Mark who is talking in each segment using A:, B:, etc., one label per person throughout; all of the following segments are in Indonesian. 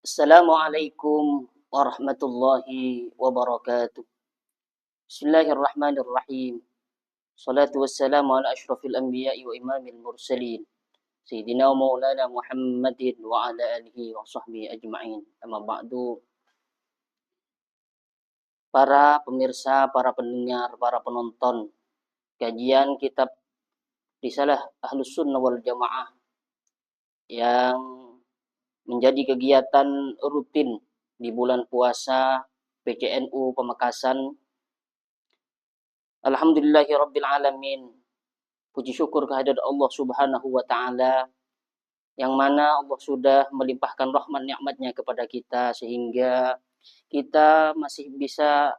A: Assalamualaikum warahmatullahi wabarakatuh. Bismillahirrahmanirrahim. Salatu wassalamu ala ashrafil anbiya'i wa imamil mursalin. Sayyidina wa maulana Muhammadin wa ala alihi wa sahbihi ajma'in. Amma ba'du. Para pemirsa, para pendengar, para penonton kajian kitab Risalah Ahlus Sunnah wal Jamaah yang menjadi kegiatan rutin di bulan puasa PCNU Pamekasan. Alhamdulillahi Rabbil Alamin. Puji syukur kehadirat Allah Subhanahu wa Ta'ala, yang mana Allah sudah melimpahkan rahmat nikmatnya kepada kita sehingga kita masih bisa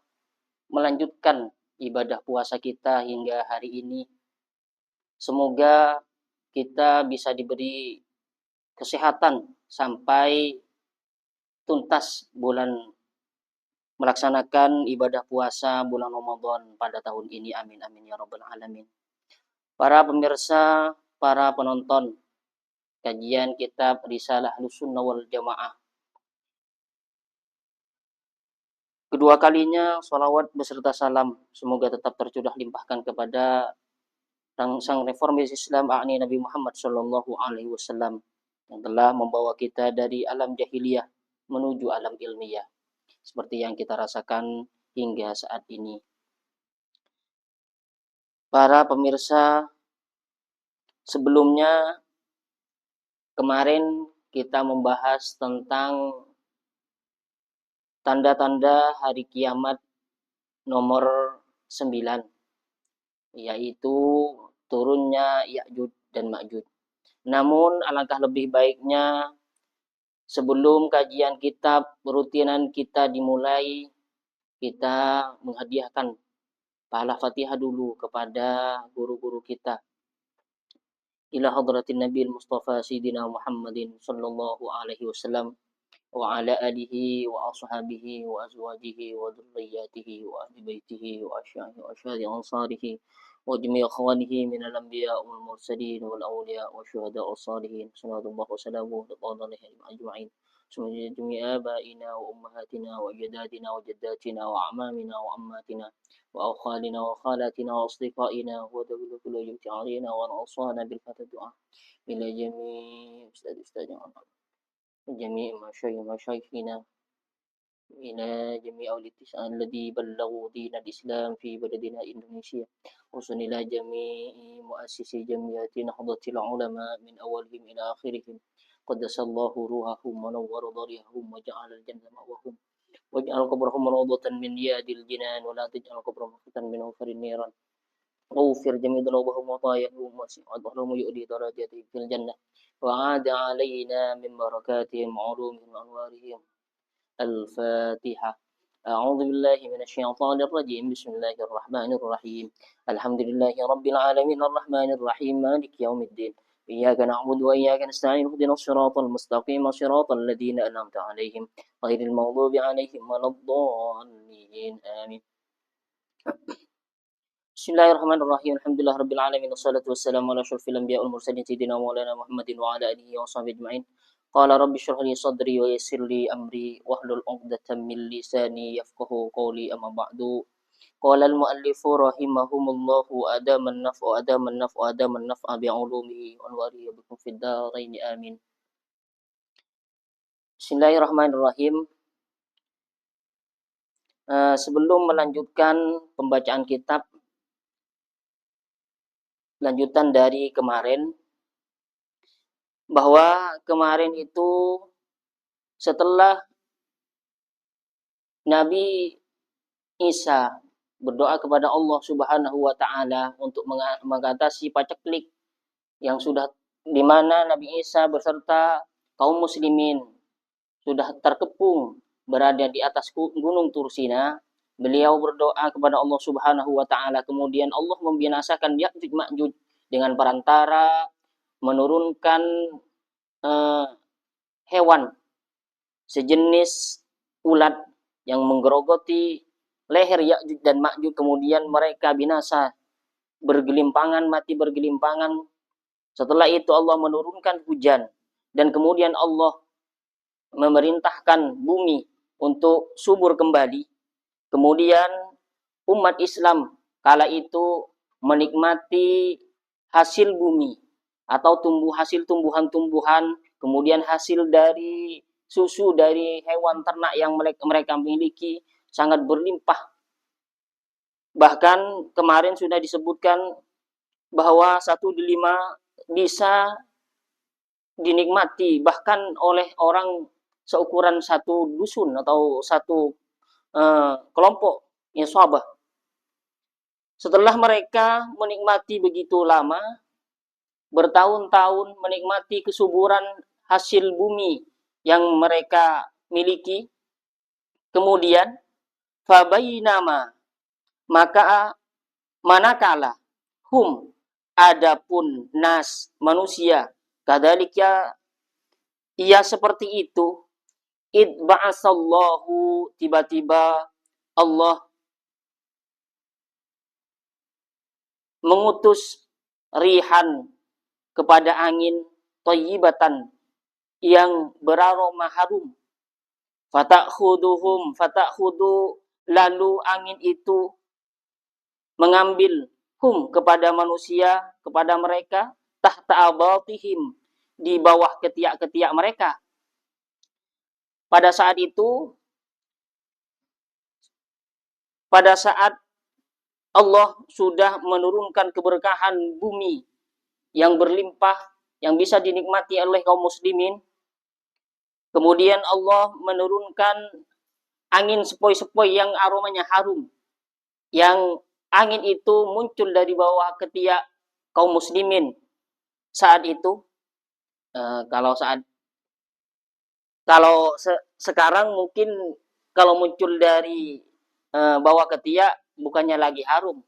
A: melanjutkan ibadah puasa kita hingga hari ini. Semoga kita bisa diberi kesehatan sampai tuntas melaksanakan ibadah puasa bulan Ramadan pada tahun ini. Amin amin ya rabbal alamin. Para pemirsa, para penonton kajian kitab Risalah Ahlus Sunnah wal Jamaah. Kedua kalinya salawat beserta salam semoga tetap tercurah limpahkan kepada sang reformis Islam Nabi Muhammad sallallahu alaihi wasallam yang telah membawa kita dari alam jahiliyah menuju alam ilmiah seperti yang kita rasakan hingga saat ini. Para pemirsa, sebelumnya kemarin kita membahas tentang tanda-tanda hari kiamat nomor 9, yaitu turunnya Ya'juj dan Ma'juj. Namun alangkah lebih baiknya sebelum kajian kitab rutinan kita dimulai, kita menghadiahkan pahala Fatihah dulu kepada guru-guru kita. Ila hadratin Nabil Mustafa Sayyidina Muhammadin sallallahu alaihi wasallam wa ala alihi wa ashabihi wa azwajihi wa dhurriyyatihi wa ahli baitihi wa asyhadi ansarihi wa jami' akhwanihi min al-anbiya wal mursalin wal awliya wa syuhada was salihin sallallahu wa sallamu alaihi ajma'in. Semoga jami' abaina wa ummahatina wa ajdadina wa jaddatina wa amamina wa ammatina wa akhalina wa khalatina wa asdiqaina wa dawil kullu yumti alaina wa nasana bil fatah ila jami' ustaz-ustaz جميع مشايخنا إلى جميع الاتساع الذي بلغوا دين الإسلام في بلدنا إندونيسيا، وصل إلى جميع مؤسسي جمعية نهضة العلماء من أولهم إلى آخرهم، قدس الله روحهم ونور ضريحهم وجعل الجنة مأواهم واجعل قبرهم روضة من رياض الجنان ولا تجعل قبرهم فتنة من غفر النيران. اغفر جميع ذنوبهم وطاياهم وأدخلهم يؤدي درجاتهم في الجنة وعاد علينا من بركاتهم وعلومهم وأنوارهم. الفاتحة. أعوذ بالله من الشيطان الرجيم. بسم الله الرحمن الرحيم. الحمد لله رب العالمين الرحمن الرحيم مالك يوم الدين. إياك نعبد وإياك نستعين اهدنا الصراط المستقيم صراط الذين أنعمت عليهم غير المغضوب عليهم ولا الضالين آمين. Bismillahirrahmanirrahim. Alhamdulillah rabbil alamin wassalatu wassalamu ala asyrafil anbiya'i wal mursalin sayyidina maulana Muhammadin wa ala alihi wa sahbihi ajma'in. Qala rabbi shrah li sadri wa yassir li amri wahlul 'uqdatam min lisani yafqahu qawli, amma ba'du. Qala al-muallifu rahimahumullahu adaman naf'a bi'ulumihi wa anwarihi bikum fid dharain amin. Bismillahirrahmanirrahim. Sebelum melanjutkan pembacaan kitab lanjutan dari kemarin, bahwa kemarin itu setelah Nabi Isa berdoa kepada Allah Subhanahu wa Ta'ala untuk mengatasi paceklik yang sudah, di mana Nabi Isa beserta kaum muslimin sudah terkepung berada di atas gunung Tursina. Beliau berdoa kepada Allah Subhanahu wa Ta'ala, kemudian Allah membinasakan Ya'juj Ma'juj dengan perantara menurunkan hewan sejenis ulat yang menggerogoti leher Ya'juj dan Ma'juj, kemudian mereka binasa bergelimpangan, mati bergelimpangan. Setelah itu Allah menurunkan hujan, dan kemudian Allah memerintahkan bumi untuk subur kembali. Kemudian umat Islam kala itu menikmati hasil bumi atau hasil tumbuhan-tumbuhan, kemudian hasil dari susu dari hewan ternak yang mereka miliki sangat berlimpah. Bahkan kemarin sudah disebutkan bahwa 1/5 bisa dinikmati bahkan oleh orang seukuran satu dusun atau satu kelompok isabah. Setelah mereka menikmati begitu lama, bertahun-tahun menikmati kesuburan hasil bumi yang mereka miliki, kemudian fabainama, maka manakala hum, adapun nas manusia, kadzalika ia seperti itu, id ba'asallahu, tiba-tiba Allah mengutus rihan kepada angin thayyibatan yang beraroma harum. Fatakhudu, lalu angin itu mengambil hum kepada manusia, kepada mereka, tahta abatihim, di bawah ketiak-ketiak mereka. Pada saat itu, pada saat Allah sudah menurunkan keberkahan bumi yang berlimpah, yang bisa dinikmati oleh kaum muslimin, kemudian Allah menurunkan angin sepoi-sepoi yang aromanya harum, yang angin itu muncul dari bawah ketiak kaum muslimin. Saat itu, sekarang mungkin kalau muncul dari bawah ketiak bukannya lagi harum,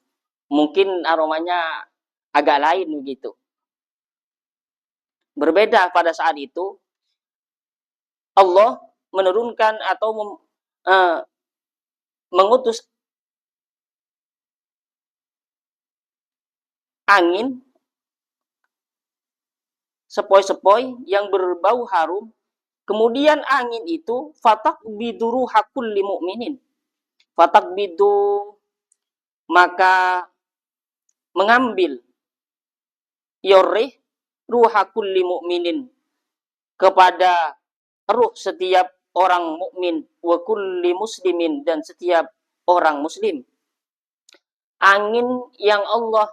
A: mungkin aromanya agak lain begitu. Berbeda pada saat itu, Allah menurunkan atau mengutus angin sepoi-sepoi yang berbau harum. Kemudian angin itu fatakbidu ruha kulli mu'minin. Fatakbidu, maka mengambil yorih ruha kulli mu'minin, kepada ruh setiap orang mukmin, wa kulli muslimin, dan setiap orang muslim. Angin yang Allah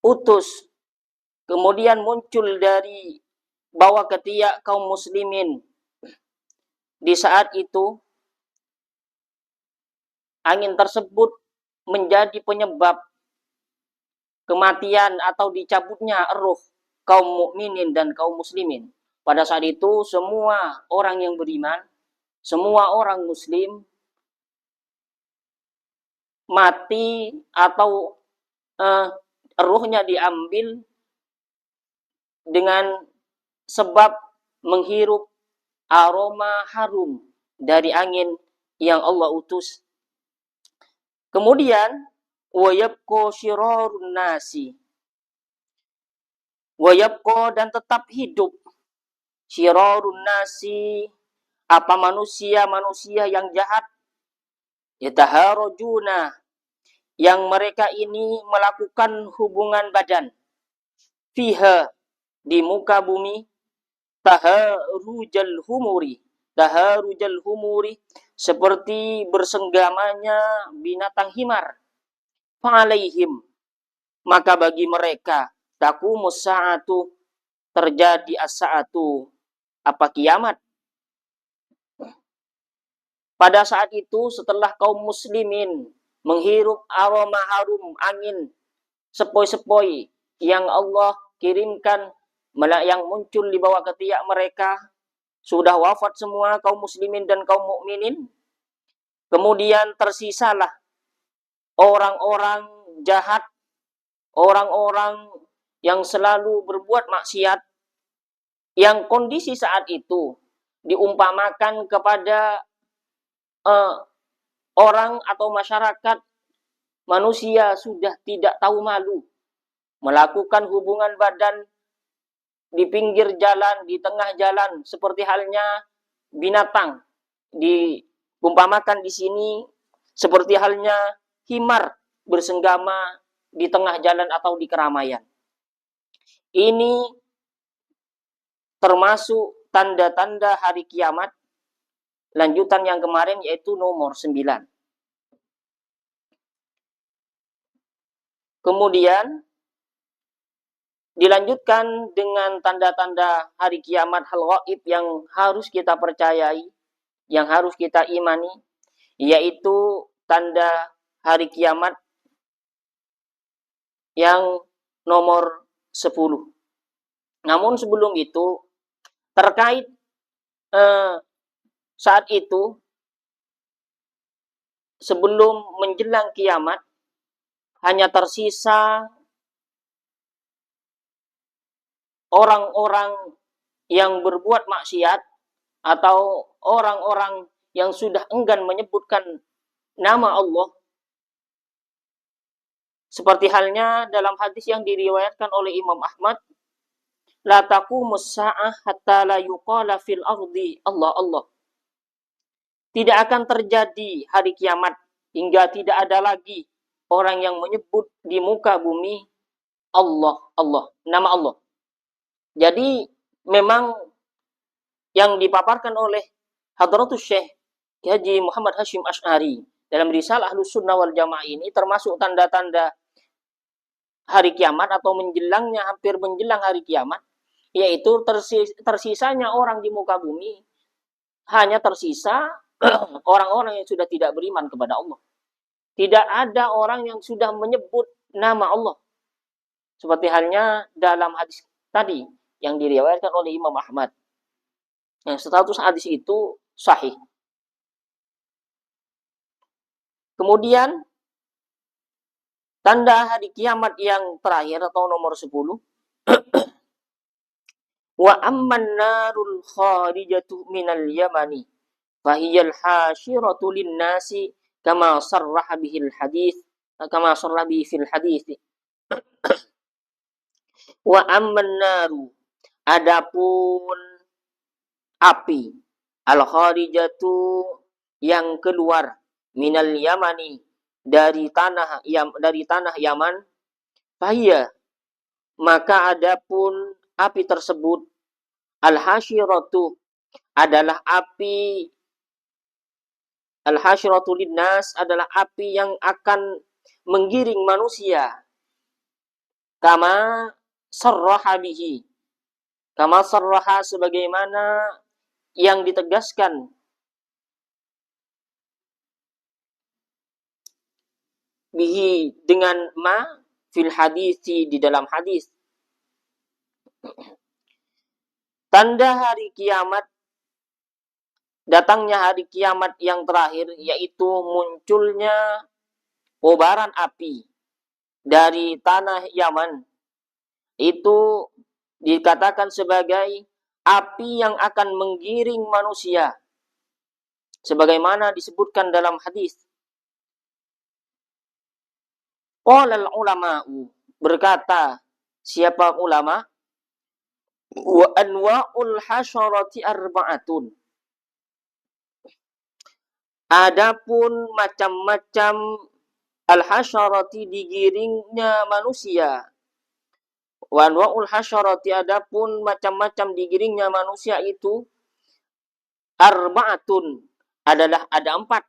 A: utus kemudian muncul dari bawah ketiak kaum muslimin. Di saat itu angin tersebut menjadi penyebab kematian atau dicabutnya ruh kaum mukminin dan kaum muslimin. Pada saat itu semua orang yang beriman, semua orang muslim mati atau ruhnya diambil dengan sebab menghirup aroma harum dari angin yang Allah utus. Kemudian wayabqa syirarun nasi, wayabqa, dan tetap hidup, syirarun nasi, apa manusia yang jahat, yataharajuna, yang mereka ini melakukan hubungan badan, fiha, di muka bumi, taharujal humuri, seperti bersenggamanya binatang himar. Fa'alaihim, maka bagi mereka, taqumus sa'atu, terjadi as-sa'atu, apa kiamat. Pada saat itu setelah kaum muslimin menghirup aroma harum angin sepoi-sepoi yang Allah kirimkan, yang muncul di bawah ketiak mereka, sudah wafat semua kaum muslimin dan kaum mukminin. Kemudian tersisalah orang-orang jahat, orang-orang yang selalu berbuat maksiat, yang kondisi saat itu diumpamakan kepada orang atau masyarakat manusia sudah tidak tahu malu, melakukan hubungan badan di pinggir jalan, di tengah jalan, seperti halnya binatang. Diumpamakan di sini seperti halnya himar bersenggama di tengah jalan atau di keramaian. Ini termasuk tanda-tanda hari kiamat. Lanjutan yang kemarin yaitu nomor 9. Kemudian dilanjutkan dengan tanda-tanda hari kiamat hal gaib yang harus kita percayai, yang harus kita imani, yaitu tanda hari kiamat yang nomor 10. Namun sebelum itu, terkait saat itu, sebelum menjelang kiamat, hanya tersisa orang-orang yang berbuat maksiat atau orang-orang yang sudah enggan menyebutkan nama Allah. Seperti halnya dalam hadis yang diriwayatkan oleh Imam Ahmad, la taqumus sa'ah hatta la yuqala fil ardi Allah Allah. Tidak akan terjadi hari kiamat hingga tidak ada lagi orang yang menyebut di muka bumi Allah, Allah, nama Allah. Jadi memang yang dipaparkan oleh Hadratus Syekh Haji Muhammad Hashim Asy'ari dalam risalah Ahlus Sunnah wal Jamaah ini termasuk tanda-tanda hari kiamat atau menjelangnya, hampir menjelang hari kiamat, yaitu tersisanya orang di muka bumi hanya tersisa orang-orang yang sudah tidak beriman kepada Allah. Tidak ada orang yang sudah menyebut nama Allah. Seperti halnya dalam hadis tadi yang diriwayatkan oleh Imam Ahmad. Yang status hadis itu sahih. Kemudian tanda hari kiamat yang terakhir atau nomor 10. Wa amman narul kharijatu minal yamani fahiyal hasyiratu linnasi kama sarraha bihil hadis kama sarraha bihi fil hadis. Wa amman naru, adapun api, al kharijatu yang keluar, minal yamani dari tanah Yaman, fahiyya, maka adapun api tersebut, al hasyiratu adalah api, al hasyiratu linnas adalah api yang akan menggiring manusia, kama sarraha bihi, kama sarraha sebagaimana yang ditegaskan bihi dengan ma fil hadisi di dalam hadis. Tanda hari kiamat, datangnya hari kiamat yang terakhir, yaitu munculnya kobaran api dari tanah Yaman. Itu dikatakan sebagai api yang akan menggiring manusia. Sebagaimana disebutkan dalam hadis. Qala al-ulama'u, berkata siapa ulama? Wa anwa'ul hasyarati arba'atun. Adapun macam-macam al-hasyarati digiringnya manusia. Wa anwa'ul hasyarati, adapun macam-macam digiringnya manusia itu arba'atun, adalah ada 4.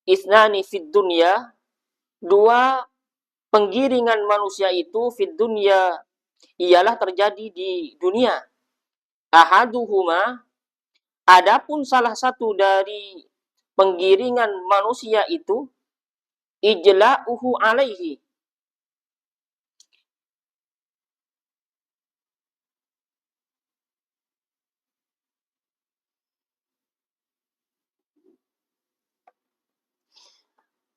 A: Isnani fid dunya, 2 penggiringan manusia itu fid dunya ialah terjadi di dunia. Ahaduhuma, adapun salah satu dari penggiringan manusia itu ijla'uhu alaihi,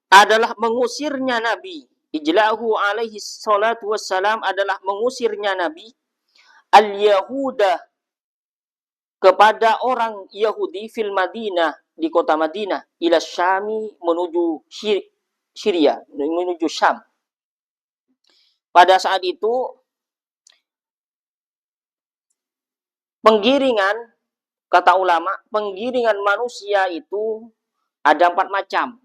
A: adalah mengusirnya Nabi. Ijla'uhu alaihi salatu wassalam adalah mengusirnya Nabi al-Yahuda, kepada orang Yahudi, fil Madinah, di kota Madinah, ila Syami, menuju Syria, menuju Syam. Pada saat itu penggiringan, kata ulama, penggiringan manusia itu ada 4 macam.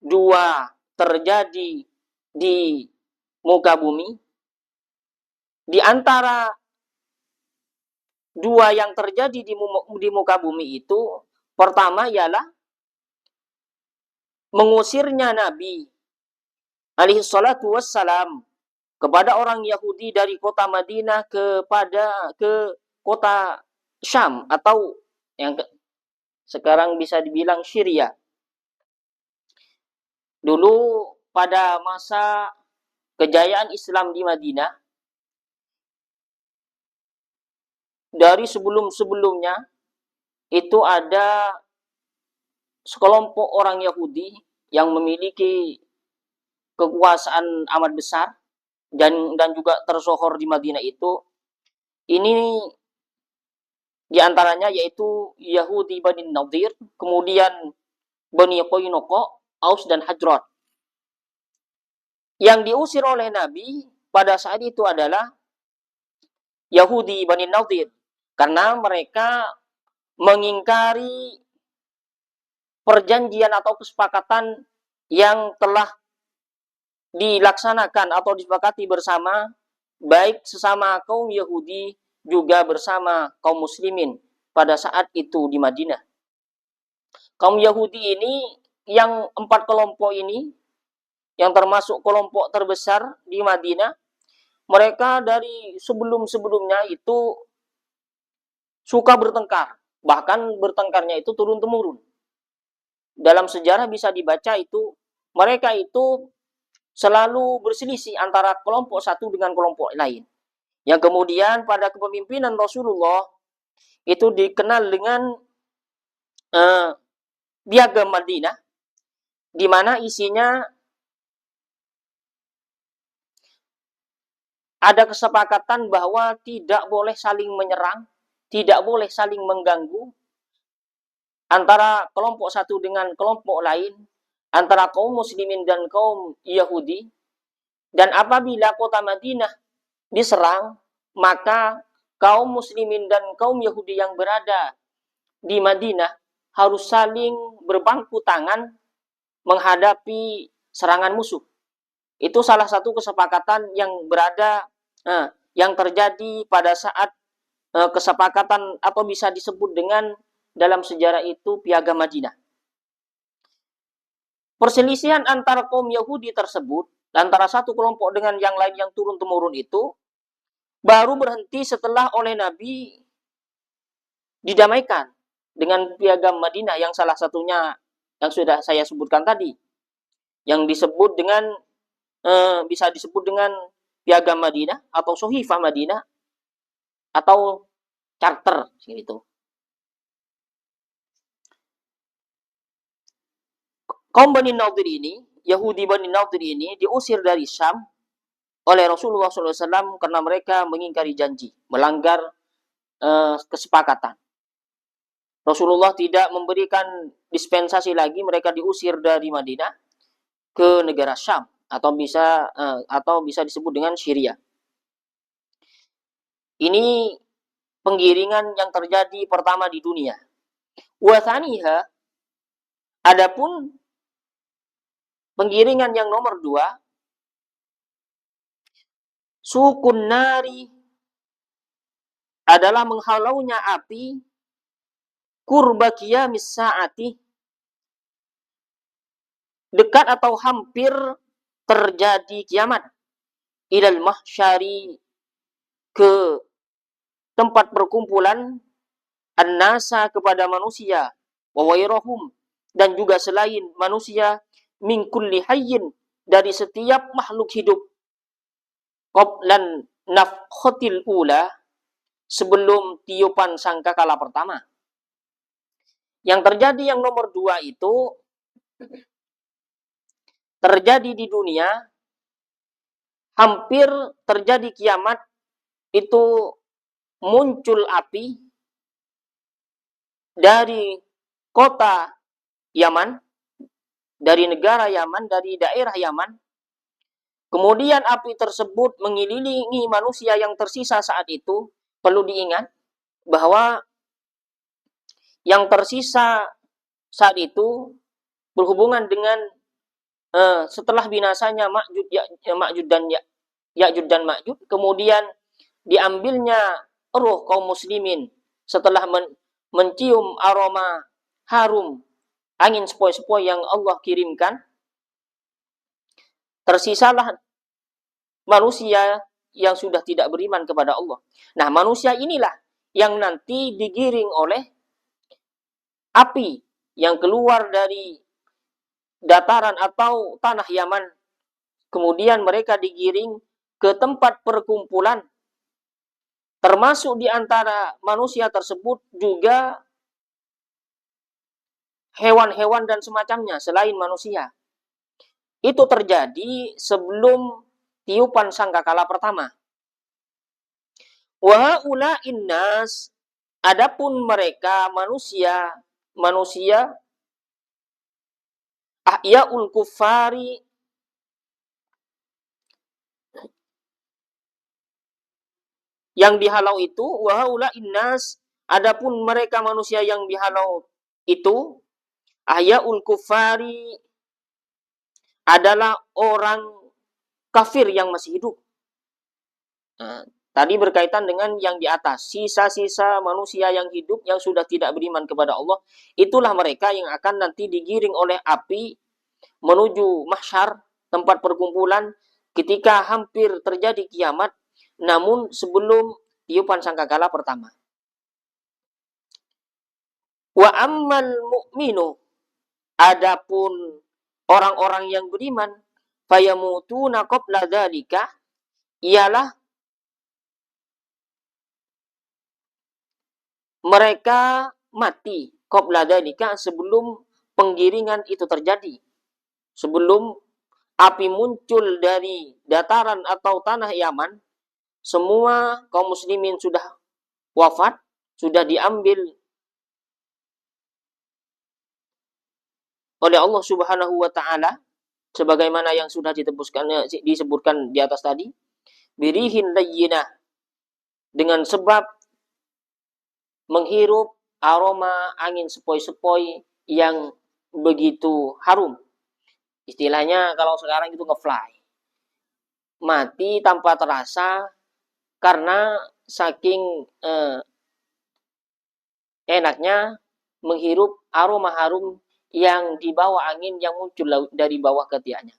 A: 2 terjadi di muka bumi. Di antara 2 yang terjadi di muka bumi itu, pertama ialah mengusirnya Nabi alaihi salatu wassalam kepada orang Yahudi dari kota Madinah ke kota Syam, atau yang sekarang bisa dibilang Syria. Dulu pada masa kejayaan Islam di Madinah, dari sebelum-sebelumnya itu ada sekelompok orang Yahudi yang memiliki kekuasaan amat besar dan juga tersohor di Madinah itu. Ini diantaranya yaitu Yahudi Bani Nadir, kemudian Bani Qainuqa, Aus dan Hajrat. Yang diusir oleh Nabi pada saat itu adalah Yahudi Bani Nadir, karena mereka mengingkari perjanjian atau kesepakatan yang telah dilaksanakan atau disepakati bersama, baik sesama kaum Yahudi juga bersama kaum muslimin pada saat itu di Madinah. Kaum Yahudi ini, yang 4 kelompok ini, yang termasuk kelompok terbesar di Madinah, mereka dari sebelum-sebelumnya itu suka bertengkar. Bahkan bertengkarnya itu turun-temurun. Dalam sejarah bisa dibaca itu, mereka itu selalu berselisih antara kelompok satu dengan kelompok lain. Yang kemudian pada kepemimpinan Rasulullah itu dikenal dengan Piagam Madinah, di mana isinya ada kesepakatan bahwa tidak boleh saling menyerang, tidak boleh saling mengganggu antara kelompok satu dengan kelompok lain, antara kaum muslimin dan kaum Yahudi. Dan apabila kota Madinah diserang, maka kaum muslimin dan kaum Yahudi yang berada di Madinah harus saling berbangku tangan menghadapi serangan musuh. Itu salah satu kesepakatan yang terjadi pada saat kesepakatan, atau bisa disebut dengan dalam sejarah itu Piagam Madinah. Perselisihan antara kaum Yahudi tersebut, antara satu kelompok dengan yang lain yang turun-temurun itu, baru berhenti setelah oleh Nabi didamaikan dengan Piagam Madinah, yang salah satunya yang sudah saya sebutkan tadi, yang disebut dengan bisa disebut dengan Piagam Madinah atau Sohifah Madinah atau Charter gitu. Kaum Bani Nadir ini, Yahudi Bani Nadir ini diusir dari Syam oleh Rasulullah SAW karena mereka mengingkari janji, melanggar kesepakatan. Rasulullah tidak memberikan dispensasi lagi, mereka diusir dari Madinah ke negara Syam, atau bisa disebut dengan Syria. Ini penggiringan yang terjadi pertama di dunia. Wa tsaniha, adapun penggiringan yang nomor 2, sukun nari, adalah menghalaunya api, qurba qiyamis saati, dekat atau hampir terjadi kiamat, ilal mahsyari, ke tempat perkumpulan, an-nasa, kepada manusia, wa wairahum, dan juga selain manusia, min kulli hayyin, dari setiap makhluk hidup, qablan nafkhatil ula, sebelum tiupan sangkakala pertama. Yang terjadi yang nomor 2 itu terjadi di dunia, hampir terjadi kiamat, itu muncul api dari kota Yaman, dari negara Yaman, dari daerah Yaman. Kemudian api tersebut mengelilingi manusia yang tersisa saat itu. Perlu diingat bahwa yang tersisa saat itu berhubungan dengan setelah binasanya Ma'jud dan Ya'jud dan Ma'jud, kemudian diambilnya roh kaum muslimin setelah mencium aroma harum angin sepoi-sepoi yang Allah kirimkan, tersisalah manusia yang sudah tidak beriman kepada Allah. Nah, manusia inilah yang nanti digiring oleh api yang keluar dari dataran atau tanah Yaman. Kemudian mereka digiring ke tempat perkumpulan. Termasuk di antara manusia tersebut juga hewan-hewan dan semacamnya selain manusia. Itu terjadi sebelum tiupan sangkakala pertama. Wa haula'in nas, adapun mereka manusia ahya'ul kuffari, yang dihalau itu, wa haula'in nas, adapun mereka manusia yang dihalau itu, ahya'ul kuffari, adalah orang kafir yang masih hidup. Nah, tadi berkaitan dengan yang di atas, sisa-sisa manusia yang hidup yang sudah tidak beriman kepada Allah, itulah mereka yang akan nanti digiring oleh api menuju mahsyar, tempat perkumpulan, ketika hampir terjadi kiamat, namun sebelum tiupan sangkakala pertama. Wa ammal mu'minu, adapun orang-orang yang beriman, fayamutuna qabla dzalika, ialah mereka mati qabla dzalika, sebelum penggiringan itu terjadi, sebelum api muncul dari dataran atau tanah Yaman. Semua kaum muslimin sudah wafat, sudah diambil oleh Allah Subhanahu wa taala sebagaimana yang sudah disebutkan di atas tadi, birihin layyinah, dengan sebab menghirup aroma angin sepoi-sepoi yang begitu harum. Istilahnya kalau sekarang itu ngefly. Mati tanpa terasa karena saking enaknya menghirup aroma harum yang dibawa angin yang muncul dari bawah ketiaknya.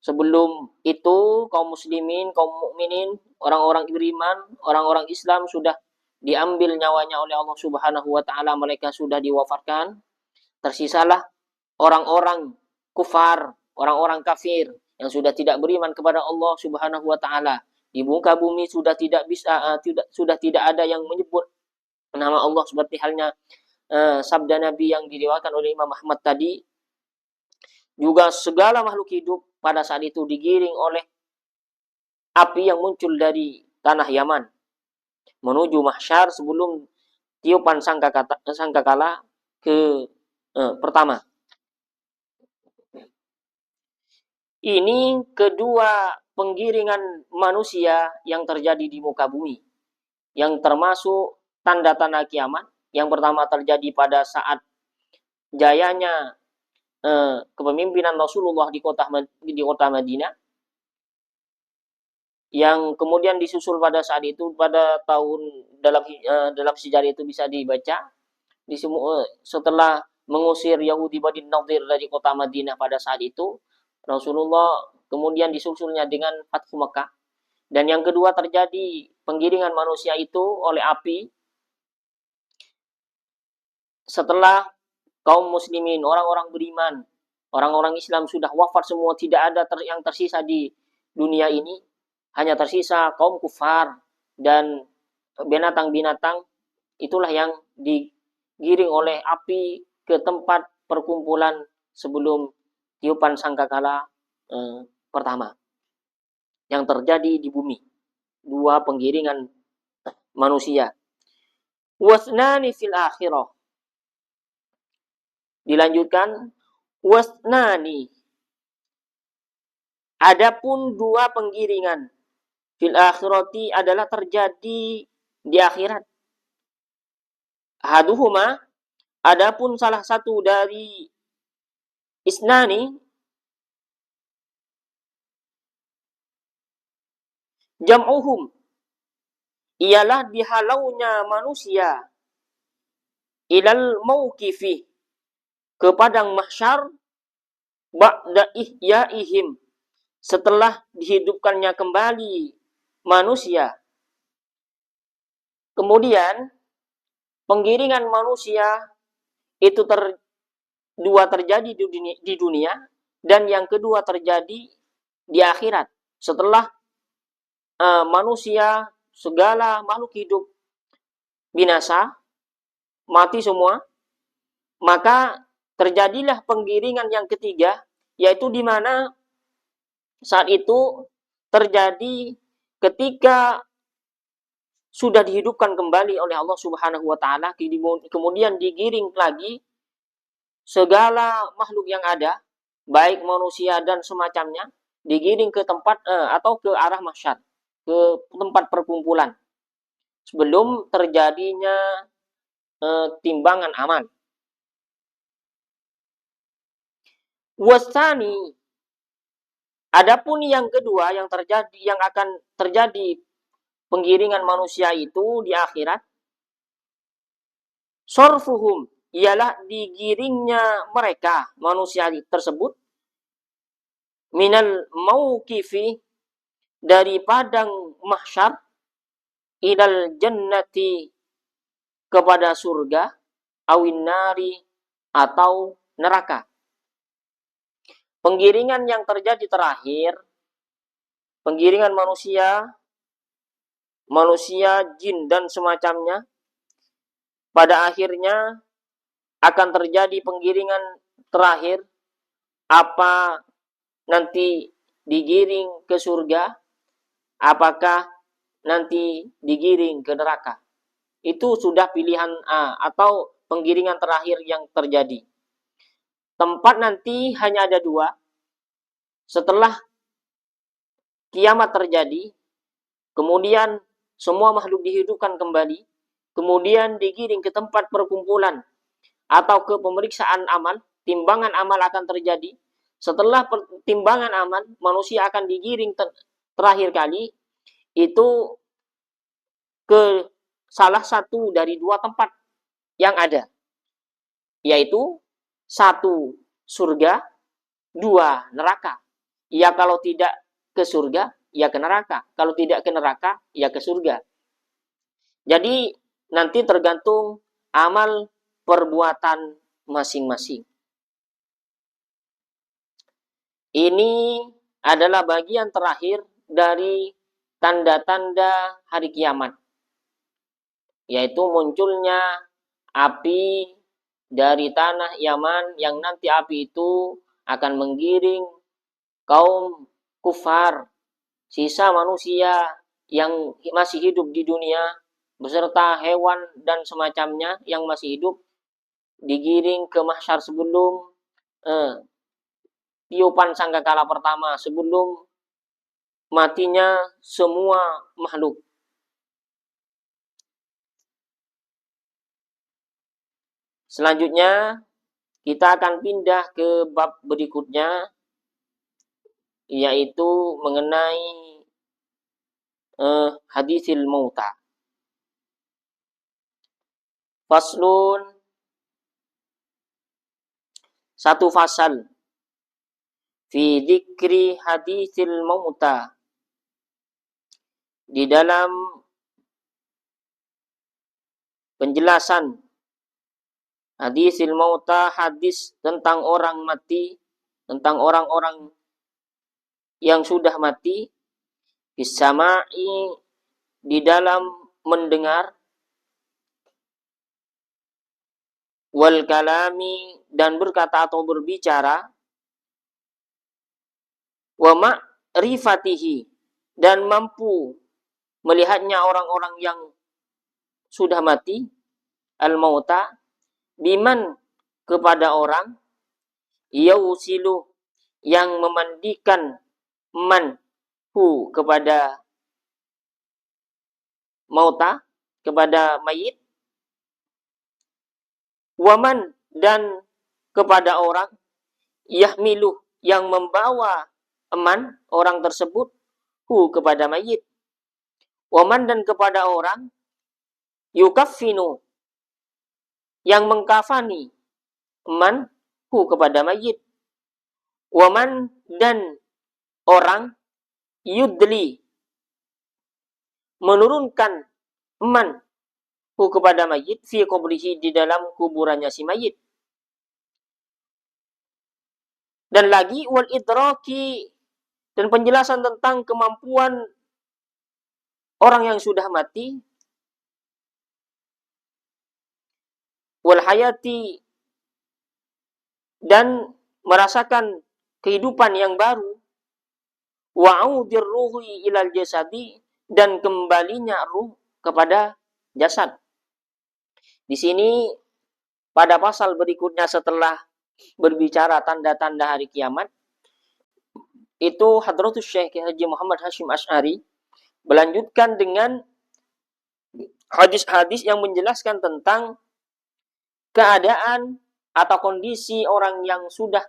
A: Sebelum itu kaum muslimin, kaum mukminin, orang-orang beriman, orang-orang Islam sudah diambil nyawanya oleh Allah Subhanahu wa taala, mereka sudah diwafatkan. Tersisalah orang-orang kufar, orang-orang kafir yang sudah tidak beriman kepada Allah Subhanahu wa taala. Di muka bumi sudah tidak ada yang menyebut nama Allah, seperti halnya sabda Nabi yang diriwayatkan oleh Imam Ahmad tadi. Juga segala makhluk hidup pada saat itu digiring oleh api yang muncul dari tanah Yaman menuju mahsyar sebelum tiupan sangkakala pertama. Ini kedua penggiringan manusia yang terjadi di muka bumi, yang termasuk tanda-tanda kiamat. Yang pertama terjadi pada saat jayanya kepemimpinan Rasulullah di kota Madinah, yang kemudian disusul pada saat itu, pada tahun dalam sejarah itu bisa dibaca setelah mengusir Yahudi Bani Nadir dari kota Madinah pada saat itu, Rasulullah kemudian disusulnya dengan Fathu Mekah. Dan yang kedua terjadi penggiringan manusia itu oleh api setelah kaum muslimin, orang-orang beriman, orang-orang Islam sudah wafat semua, tidak ada yang tersisa di dunia ini, hanya tersisa kaum kufar dan binatang-binatang. Itulah yang digiring oleh api ke tempat perkumpulan sebelum tiupan sangkakala pertama yang terjadi di bumi. Dua penggiringan manusia. Wasnani fil akhirah. Dilanjutkan, Wasnani, adapun dua penggiringan, fil akhirati adalah terjadi di akhirat. Haduhuma, adapun salah satu dari isnani, jam'uhum, ialah dihalaunya manusia ilal mauqifi, ke padang mahsyar, ba'da ihyaihim, setelah dihidupkannya kembali manusia. Kemudian penggiringan manusia itu dua terjadi di dunia, dan yang kedua terjadi di akhirat. Setelah manusia, segala makhluk hidup binasa, mati semua, maka terjadilah penggiringan yang ketiga, yaitu di mana saat itu terjadi ketika sudah dihidupkan kembali oleh Allah Subhanahu wa taala, kemudian digiring lagi segala makhluk yang ada, baik manusia dan semacamnya, digiring ke tempat atau ke arah mahsyar, ke tempat perkumpulan, sebelum terjadinya timbangan amal. Wasani, adapun yang kedua yang akan terjadi penggiringan manusia itu di akhirat, sorfuhum, ialah digiringnya mereka manusia tersebut, minal mauqifi, dari padang mahsyar, ilal jannati, kepada surga, awin nari, atau neraka. Penggiringan yang terjadi terakhir, penggiringan manusia, jin dan semacamnya, pada akhirnya akan terjadi penggiringan terakhir, apa nanti digiring ke surga, apakah nanti digiring ke neraka. Itu sudah pilihan atau penggiringan terakhir yang terjadi. Tempat nanti hanya ada dua. Setelah kiamat terjadi, kemudian semua makhluk dihidupkan kembali, kemudian digiring ke tempat perkumpulan atau ke pemeriksaan amal, timbangan amal akan terjadi. Setelah timbangan amal, manusia akan digiring terakhir kali itu ke salah satu dari dua tempat yang ada, yaitu satu surga, dua neraka. Ya kalau tidak ke surga, ya ke neraka. Kalau tidak ke neraka, ya ke surga. Jadi nanti tergantung amal perbuatan masing-masing. Ini adalah bagian terakhir dari tanda-tanda hari kiamat, yaitu munculnya api dari tanah Yaman, yang nanti api itu akan menggiring kaum kufar, sisa manusia yang masih hidup di dunia, beserta hewan dan semacamnya yang masih hidup, digiring ke mahsyar sebelum tiupan sangkakala pertama, sebelum matinya semua makhluk. Selanjutnya kita akan pindah ke bab berikutnya, yaitu mengenai hadisil mauta. Faslun, satu fasal, fi dzikri hadisil mauta, di dalam penjelasan hadisil mauta, hadis tentang orang mati, tentang orang-orang yang sudah mati, bisama'i, di dalam mendengar, wal kalami, dan berkata atau berbicara, wa ma'rifatihi, dan mampu melihatnya orang-orang yang sudah mati, al-mauta, biman, kepada orang, yausilu yang memandikan manhu kepada mauta, kepada mayit, waman dan kepada orang yahmilu yang membawa eman orang tersebut hu kepada mayit, waman dan kepada orang yukaffinu yang mengkafani eman hu kepada mayit, waman dan orang yudli menurunkan eman hu kepada mayit fi qabrihi di dalam kuburannya si mayit. Dan lagi wal idraki dan penjelasan tentang kemampuan orang yang sudah mati, wal hayati dan merasakan kehidupan yang baru, wa'udir ruhi ilal jasadi dan kembalinya ruh kepada jasad. Di sini pada pasal berikutnya setelah berbicara tanda-tanda hari kiamat, itu Hadratus Syekh Haji Muhammad Hashim Asy'ari melanjutkan dengan hadis-hadis yang menjelaskan tentang keadaan atau kondisi orang yang sudah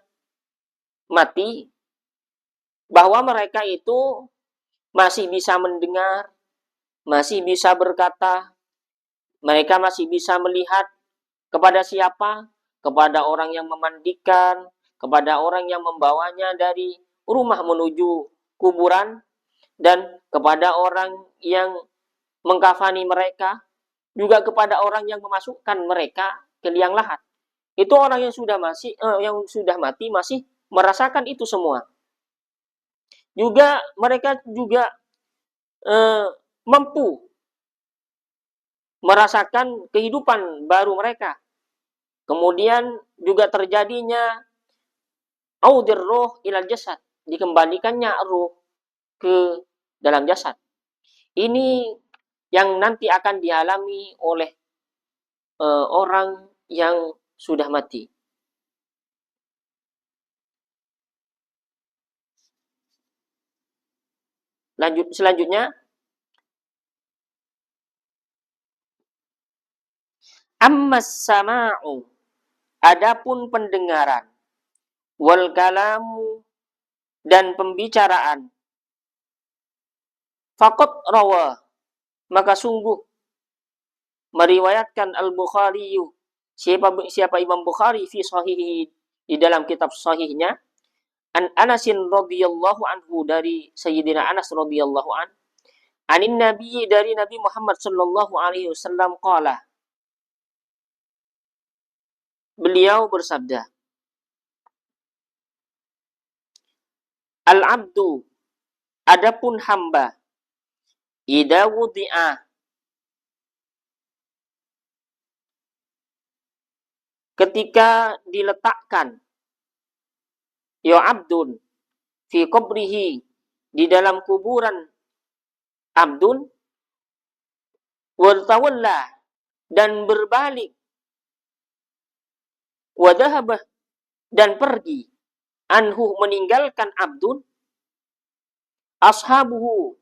A: mati, bahwa mereka itu masih bisa mendengar, masih bisa berkata, mereka masih bisa melihat kepada siapa? Kepada orang yang memandikan, kepada orang yang membawanya dari rumah menuju kuburan, dan kepada orang yang mengkafani mereka, juga kepada orang yang memasukkan mereka ke liang lahat. Itu orang yang sudah mati masih merasakan itu semua. Juga mereka juga mampu merasakan kehidupan baru mereka. Kemudian juga terjadinya audir ruh ilal jasad, dikembalikannya ruh ke dalam jasad. Ini yang nanti akan dialami oleh orang yang sudah mati. Selanjutnya, ammas sama'u, adapun pendengaran, wal kalamu dan pembicaraan, faqad rawa, maka sungguh meriwayatkan Al-Bukhari, siapa Imam Bukhari fi sahihi, di dalam kitab sahihnya, an Anasin radhiyallahu anhu, dari Sayyidina Anas radhiyallahu an, anin Nabi, dari Nabi Muhammad sallallahu alaihi wasallam, qala, beliau bersabda, al-abdu, adapun hamba, idza wudi'a, ketika diletakkan, ya abdun, fi qabrihi, di dalam kuburan abdun, wartawalla, dan berbalik, wadahabah, dan pergi, anhu, meninggalkan abdun, ashabuhu,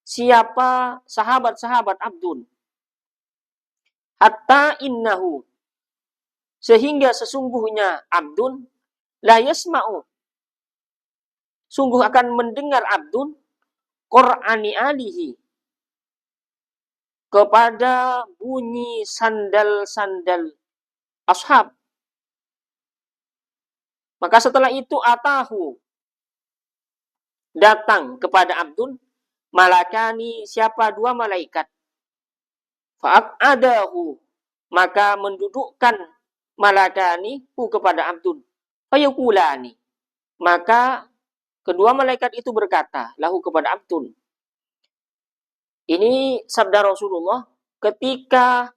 A: siapa sahabat-sahabat abdun, hatta innahu, sehingga sesungguhnya abdun, la yasma'u, sungguh akan mendengar abdun, qur'ani alihi, kepada bunyi sandal-sandal ashab. Maka setelah itu atahu, datang kepada abdun, malakani, siapa dua malaikat, fa'aqadahu, maka mendudukkan malakani hu kepada abdun, fayaqulani, maka kedua malaikat itu berkata lahu kepada abdun. Ini sabda Rasulullah ketika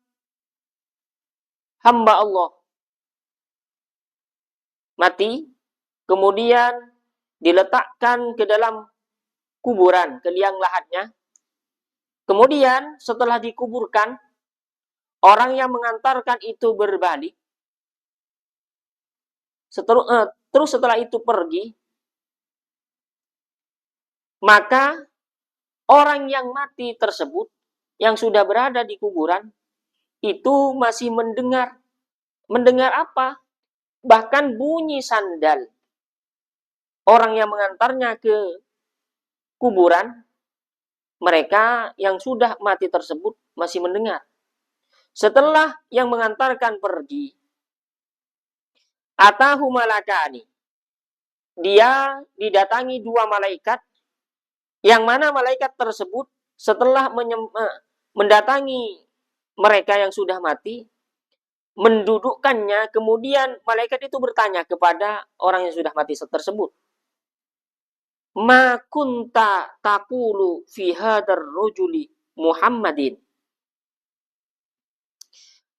A: hamba Allah mati, kemudian diletakkan ke dalam kuburan, ke liang lahatnya. Kemudian setelah dikuburkan, orang yang mengantarkan itu berbalik. terus setelah itu pergi, maka orang yang mati tersebut, yang sudah berada di kuburan, itu masih mendengar. Mendengar apa? Bahkan bunyi sandal orang yang mengantarnya ke kuburan, mereka yang sudah mati tersebut masih mendengar. Setelah yang mengantarkan pergi, atahu malakani, dia didatangi dua malaikat, yang mana malaikat tersebut setelah mendatangi mereka yang sudah mati, mendudukkannya, kemudian malaikat itu bertanya kepada orang yang sudah mati tersebut, ma kunta taqulu fi hadar rajuli Muhammadin.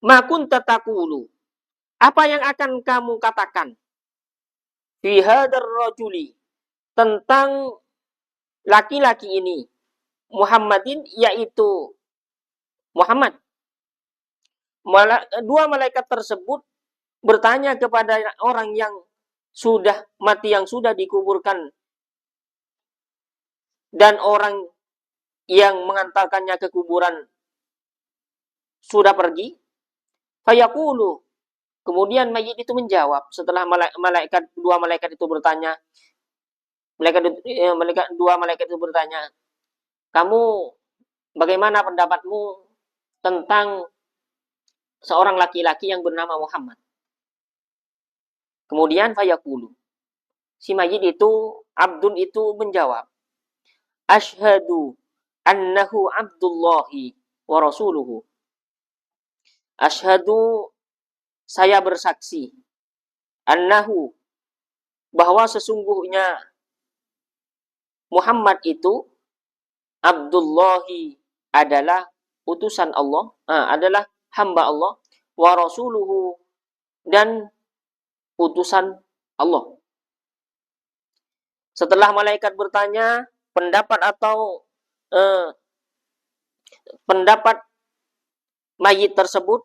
A: Ma kunta taqulu, apa yang akan kamu katakan fi hadar rajuli, tentang laki-laki ini, Muhammadin, yaitu Muhammad. Dua malaikat tersebut bertanya kepada orang yang sudah mati, yang sudah dikuburkan, dan orang yang mengantarkannya ke kuburan sudah pergi. Fayaqulu, kemudian mayit itu menjawab setelah dua malaikat itu bertanya. Dua malaikat itu bertanya, kamu, bagaimana pendapatmu tentang seorang laki-laki yang bernama Muhammad? Kemudian fayaqulu, si mayit itu, Abdun itu menjawab, asyhadu annahu abdullahi wa rasuluhu. Asyhadu, saya bersaksi, annahu, bahwa sesungguhnya Muhammad itu, Abdullahi, adalah utusan Allah, adalah hamba Allah, wa rasuluhu, dan utusan Allah. Setelah malaikat bertanya pendapat atau pendapat mayit tersebut,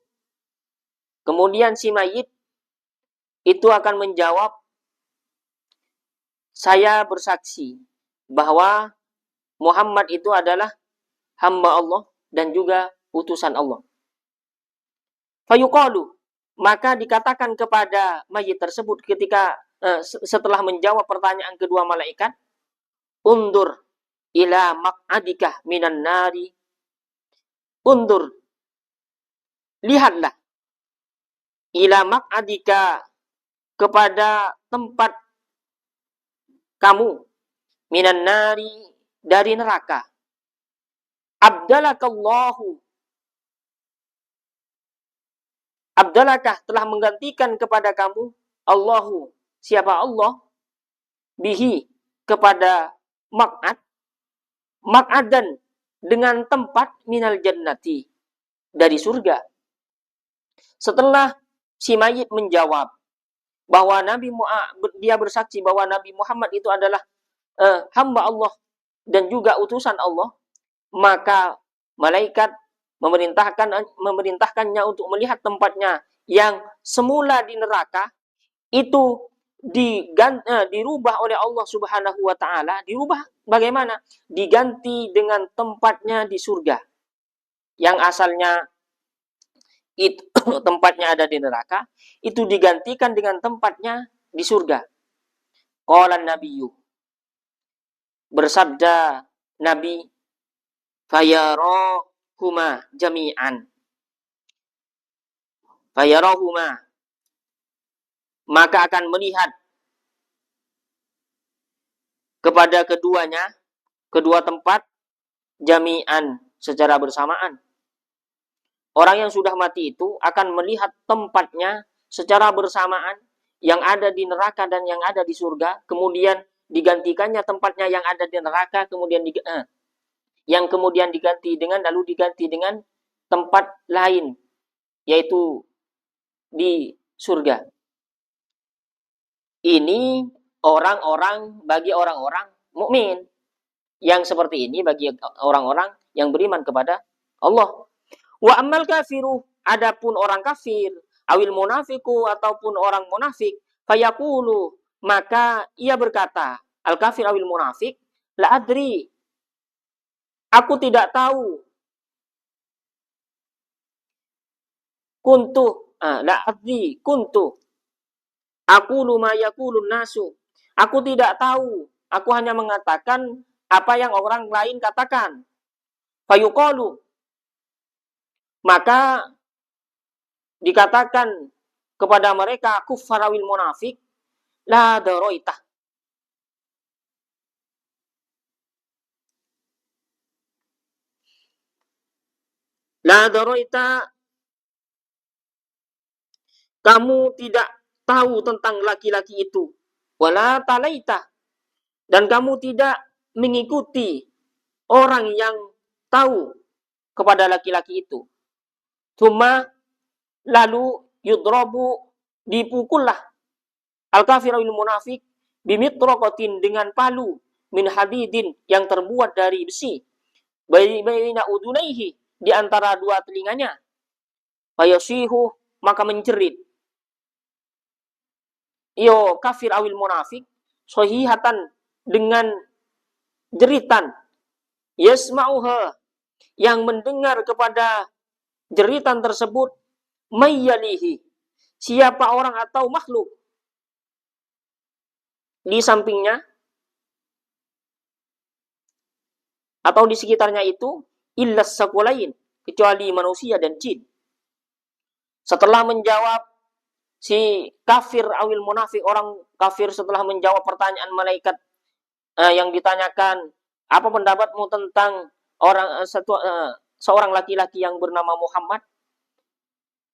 A: kemudian si mayit itu akan menjawab, saya bersaksi bahwa Muhammad itu adalah hamba Allah dan juga utusan Allah. Fayuqalu, maka dikatakan kepada mayit tersebut ketika setelah menjawab pertanyaan kedua malaikat, undur ila maq'adika minan nari. Undur, lihatlah, ila maq'adika, kepada tempat kamu, minan nari, dari neraka. Abdalakallahu, abdalakah, telah menggantikan kepada kamu, Allahu, siapa Allah, bihi, kepada maq'ad, maq'adan, dengan tempat, minal jannati, dari surga. Setelah si mayit menjawab bahwa dia bersaksi bahwa Nabi Muhammad itu adalah hamba Allah dan juga utusan Allah, maka malaikat memerintahkannya untuk melihat tempatnya yang semula di neraka itu dirubah oleh Allah Subhanahu wa taala. Dirubah bagaimana? Diganti dengan tempatnya di surga. Yang asalnya itu tempatnya ada di neraka, itu digantikan dengan tempatnya di surga. Qala nabiyyu, bersabda Nabi, fayarahuma jami'an. Fayarahuma, maka akan melihat kepada keduanya, kedua tempat, jami'an, secara bersamaan. Orang yang sudah mati itu akan melihat tempatnya secara bersamaan, yang ada di neraka dan yang ada di surga, kemudian digantikannya tempatnya yang ada di neraka, kemudian yang kemudian diganti dengan tempat lain, yaitu di surga. Ini bagi orang-orang mukmin. Yang seperti ini bagi orang-orang yang beriman kepada Allah. Wa ammal kafiru, adapun orang kafir, awil munafiku, ataupun orang munafik, fayaqulu, Maka ia berkata, al-kafir awil munafik, la adri, aku tidak tahu, la adri, aku lumayakulun nasu, aku tidak tahu, aku hanya mengatakan apa yang orang lain katakan. Fayuqalu, maka dikatakan kepada mereka kuffarawil munafik, la daroita, la daroita, kamu tidak tahu tentang laki-laki itu, wala talaita, dan kamu tidak mengikuti orang yang tahu kepada laki-laki itu. Cuma lalu yudrabu, dipukullah al-kafir awil munafik bimitrokotin, dengan palu, min hadidin, yang terbuat dari besi, baina udunaihi, di antara dua telinganya. Fayasihu, maka menjerit yo kafir awil munafik sohihatan, dengan jeritan, yasma'uha, yang mendengar kepada jeritan tersebut, mayyalihi, siapa orang atau makhluk di sampingnya atau di sekitarnya itu, illas sakulain, kecuali manusia dan jin. Setelah menjawab si kafir awil munafik, orang kafir, setelah menjawab pertanyaan malaikat yang ditanyakan, apa pendapatmu tentang seorang laki-laki yang bernama Muhammad?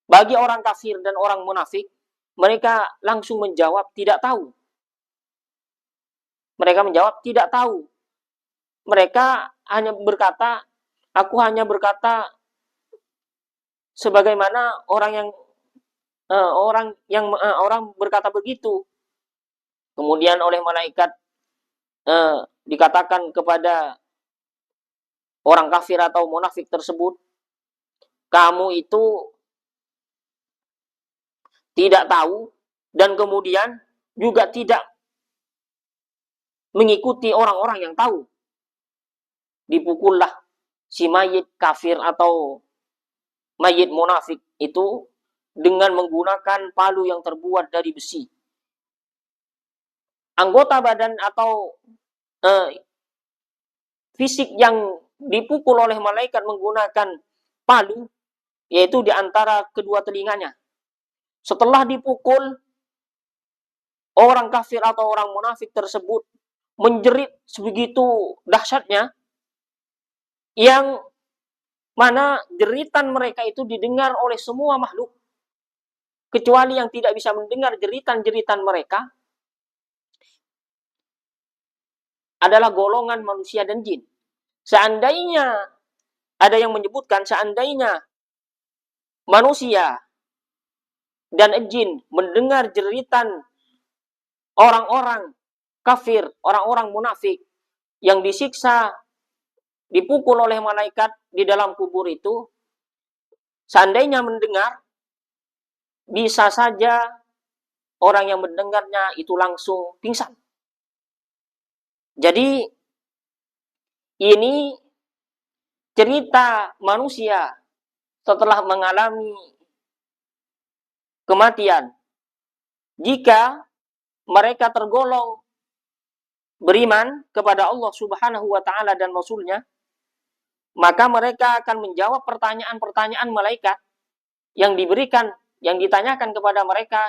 A: Bagi orang kafir dan orang munafik, mereka langsung menjawab tidak tahu. Mereka menjawab tidak tahu. Mereka hanya berkata, aku hanya berkata sebagaimana orang berkata begitu. Kemudian oleh malaikat dikatakan kepada orang kafir atau munafik tersebut, kamu itu tidak tahu dan kemudian juga tidak mengikuti orang-orang yang tahu. Dipukullah si mayit kafir atau mayit munafik itu dengan menggunakan palu yang terbuat dari besi. Anggota badan atau fisik yang dipukul oleh malaikat menggunakan palu, yaitu di antara kedua telinganya. Setelah dipukul, orang kafir atau orang munafik tersebut menjerit sebegitu dahsyatnya, yang mana jeritan mereka itu didengar oleh semua makhluk, kecuali yang tidak bisa mendengar jeritan-jeritan mereka adalah golongan manusia dan jin. Seandainya ada yang menyebutkan, seandainya manusia dan jin mendengar jeritan orang-orang kafir, orang-orang munafik yang disiksa, dipukul oleh malaikat di dalam kubur itu, seandainya mendengar, bisa saja orang yang mendengarnya itu langsung pingsan. Jadi ini cerita manusia setelah mengalami kematian. Jika mereka tergolong beriman kepada Allah Subhanahu wa Ta'ala dan Rasul-Nya, maka mereka akan menjawab pertanyaan-pertanyaan malaikat yang diberikan, yang ditanyakan kepada mereka,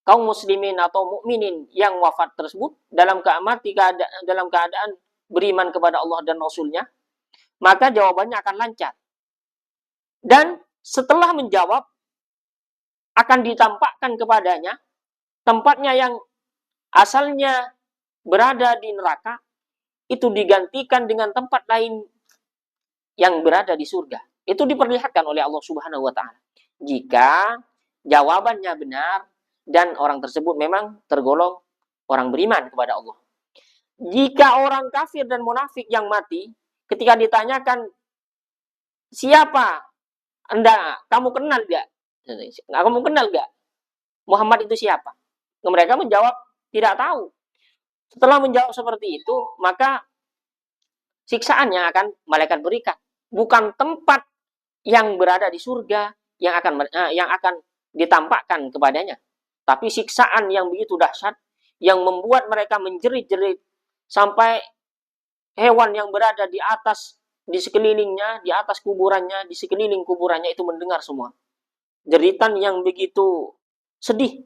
A: kaum muslimin atau mukminin yang wafat tersebut dalam keadaan beriman kepada Allah dan Rasul-Nya, maka jawabannya akan lancar. Dan setelah menjawab, akan ditampakkan kepadanya tempatnya yang asalnya berada di neraka, itu digantikan dengan tempat lain yang berada di surga. Itu diperlihatkan oleh Allah Subhanahu wa Ta'ala. Jika jawabannya benar dan orang tersebut memang tergolong orang beriman kepada Allah. Jika orang kafir dan munafik yang mati, ketika ditanyakan, siapa Anda, kamu kenal gak? Kamu kenal gak? Muhammad itu siapa? Mereka menjawab, tidak tahu. Setelah menjawab seperti itu, maka siksaannya akan malaikat berikan. Bukan tempat yang berada di surga yang akan ditampakkan kepadanya, tapi siksaan yang begitu dahsyat yang membuat mereka menjerit-jerit sampai hewan yang berada di atas, di sekelilingnya, di atas kuburannya, di sekeliling kuburannya itu mendengar semua. Jeritan yang begitu sedih.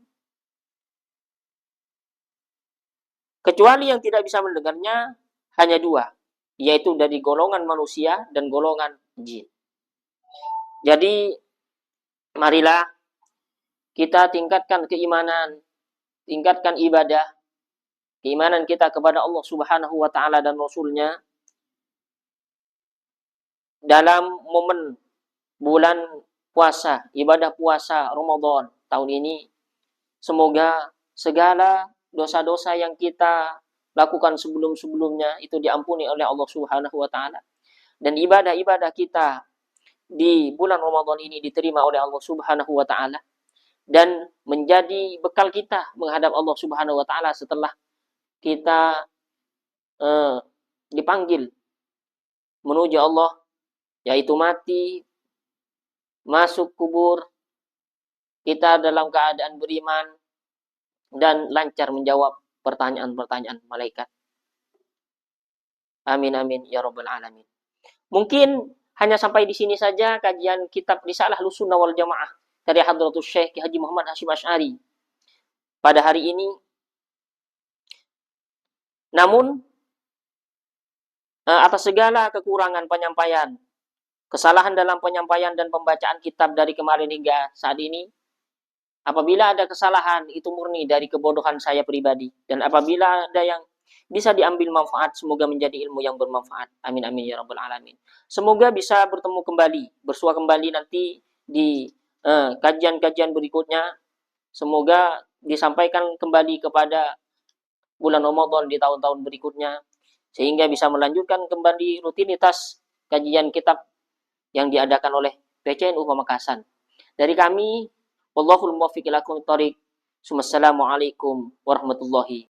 A: Kecuali yang tidak bisa mendengarnya hanya dua, yaitu dari golongan manusia dan golongan jin. Jadi marilah kita tingkatkan keimanan, tingkatkan ibadah, keimanan kita kepada Allah Subhanahu wa taala dan Rasul-Nya dalam momen bulan puasa, ibadah puasa Ramadan tahun ini. Semoga segala dosa-dosa yang kita lakukan sebelum-sebelumnya itu diampuni oleh Allah Subhanahu wa taala, dan ibadah-ibadah kita di bulan Ramadan ini diterima oleh Allah Subhanahu wa taala dan menjadi bekal kita menghadap Allah Subhanahu wa taala setelah kita dipanggil menuju Allah, yaitu mati, masuk kubur, kita dalam keadaan beriman dan lancar menjawab pertanyaan-pertanyaan malaikat. Amin amin ya rabbal alamin. Mungkin hanya sampai di sini saja kajian kitab Risalah Ahlussunnah wal Jamaah dari Hadratus Syekh Haji Muhammad Hasyim Asy'ari pada hari ini. Namun atas segala kekurangan penyampaian, kesalahan dalam penyampaian dan pembacaan kitab dari kemarin hingga saat ini, apabila ada kesalahan itu murni dari kebodohan saya pribadi, dan apabila ada yang bisa diambil manfaat, semoga menjadi ilmu yang bermanfaat. Amin amin ya rabbal alamin. Semoga bisa bertemu kembali, bersua kembali nanti di kajian-kajian berikutnya. Semoga disampaikan kembali kepada bulan Ramadan di tahun-tahun berikutnya, sehingga bisa melanjutkan kembali rutinitas kajian kitab yang diadakan oleh PCNU Pamekasan. Dari kami, wallahul muwaffiq ila aqwamit thoriq. Wassalamualaikum warahmatullahi